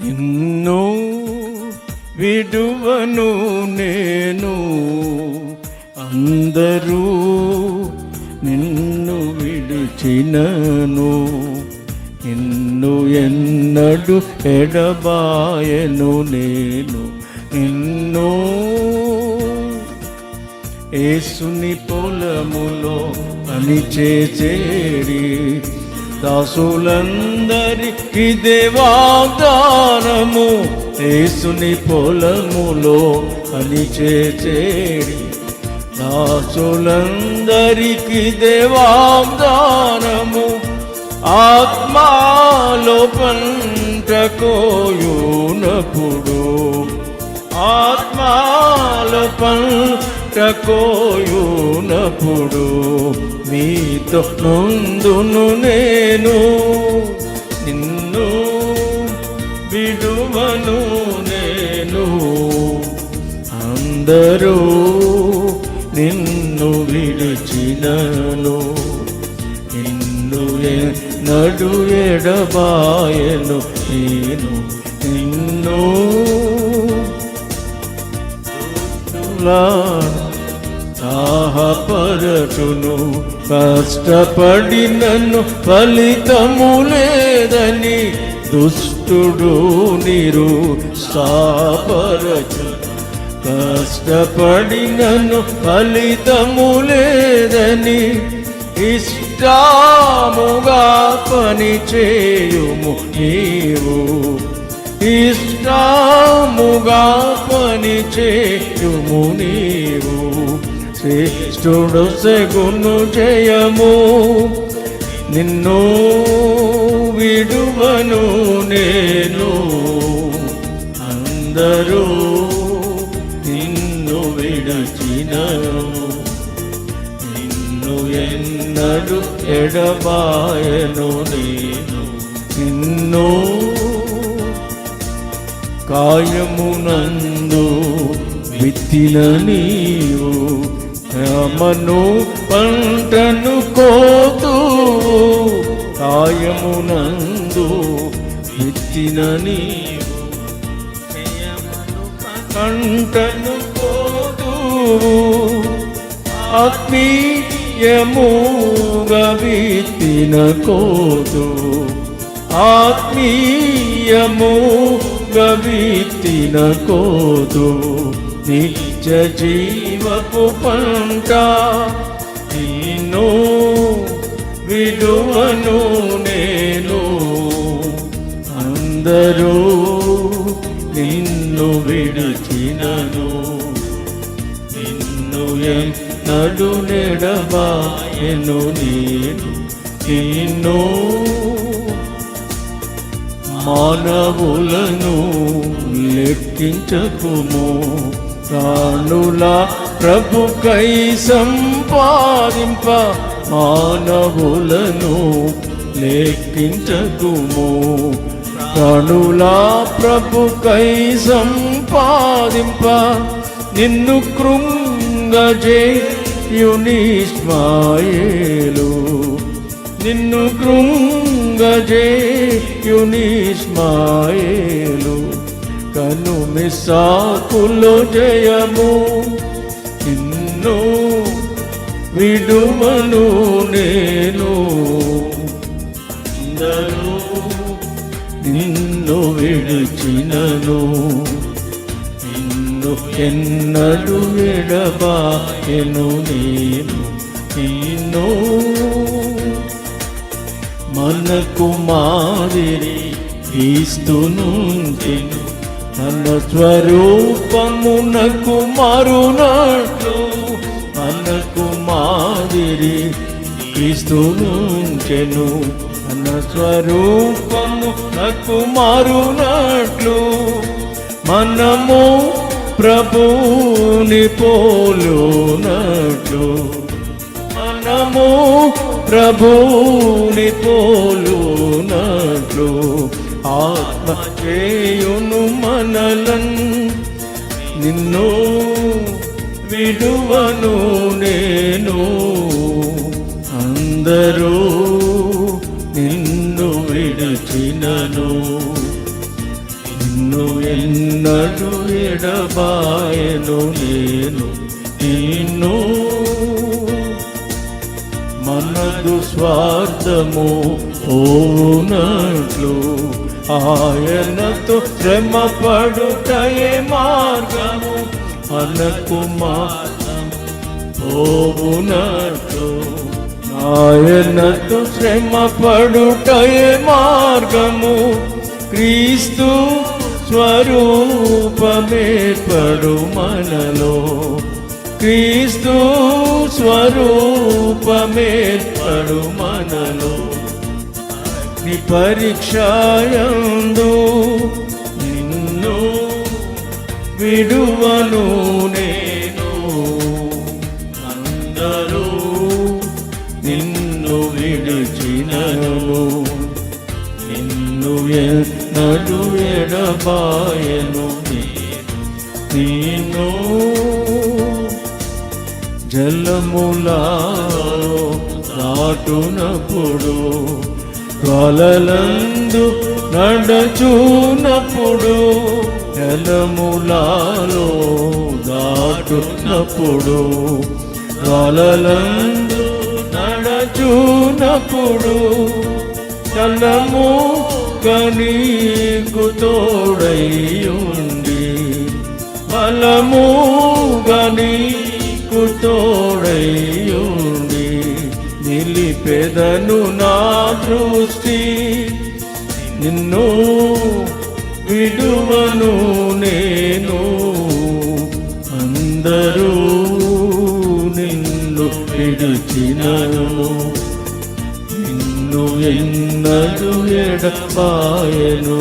నిన్ను విడువను నేను, అందరూ నిన్ను విడిచినను, నిన్ను ఎన్నడు ఎడబాయను నేను. నిన్ను యేసుని పొలములో పనిచేసేరి దాసులందరికి వాగ్దానము. యేసుని పొలములో పనిచేసేరి దాసులందరికి వాగ్దానము. ఆత్మలో పంట కోయునప్పుడు, ఆత్మలో పంట కోయునప్పుడు మీతో నుందును నేను. నిన్ను విడువను నేను, అందరూ నిన్ను విడిచినను, నిన్ను ఎన్నడు ఎడబాయను నేను. నిన్ను దాహపరచును, కష్టపడి నన్ను ఫలితము లేదని దుష్టుడు నిరుత్సాహపరచు. కష్టపడి నన్ను ఫలితము లేదని ఇష్టముగా పని చేయుము నీవు, ఇష్టముగా పని చేయుము నీవు. శ్రేష్ఠుడు సెగును జయము, నిన్ను విడువను నేను, అందరూ నిన్ను విడిచినను, నిన్ను ఎన్నడు ఎడబాయను నేను. నిన్ను కాయమునందు విత్తిన నీవు, రామను పంటను కోతూ. కాయమునందు విత్తిన నీవు, పంటను కోతూ. ఆత్మీయముగా విత్తిన కోతూ, ఆత్మీయముగా విత్తిన కోతూ. నిత్య జీవపు పంట నిన్ను విడువను నేను, అందరూ నిన్ను విడిచినను, నిన్ను ఎన్నడు ఎడబాయను నేను. నిన్ను మానవులను లెక్కించకుము, ప్రాణుల ప్రభుకై సంపాదింప. మానవులను లెక్కించకుము, ప్రాణుల ప్రభుకై సంపాదింప. నిన్ను కృంగజేయునిష్మాయేలు, నిన్ను కృంగజేయునిష్మాయేలు. కను మిస్సాకులో జయము, నిన్ను విడువను నేను, అందరూ నిన్ను విడిచినను, నిన్ను ఎన్నడు ఎడబాయను నేను. నిన్ను మనకు మాదిరి క్రీస్తునుంచెను, మన స్వరూపమునకు మారునట్లు. మనకు మాదిరి క్రీస్తునుంచెను, మన స్వరూపమునకు మారునట్లు. మనము ప్రభుని పోలునట్లు, మనము ప్రభుని పోలునట్లు. ఆత్మ చేయును మనలన్, నిన్ను విడువను నేను, అందరూ నిన్ను విడిచినను, నిన్ను ఎన్నడు ఎడబాయను నేను నిన్ను. మనదు స్వార్థము పోవునట్లు ఆయనతో శ్రమ పడుటయే మార్గము. మనకు మార్గం పోవునట్లు ఆయనతో శ్రమ పడుటయే మార్గము. క్రీస్తు స్వరూపమేర్పడు మనలో, క్రీస్తు స్వరూపమేర్పడు మనలో. నీ పరీక్షయందు నిన్ను విడువను నేను. అందరూ నిన్ను విడిచినను, నిన్ను ఎన్నడు ఎడబాయను నేను. జలములలో దాటునప్పుడు, జ్వాలలందు నడచునప్పుడు, జలములలో దాటునప్పుడు, జ్వాలలందు నడచునప్పుడు, చలము నీకు తోడైయుండి, బలముగా నీకు తోడైయుండి, నిలిపెదను నా దృష్టి నిన్ను విడువను నేను. అందరూ నిన్ను విడిచినను, నిన్ను ఎన్నడు ఎడబాయను.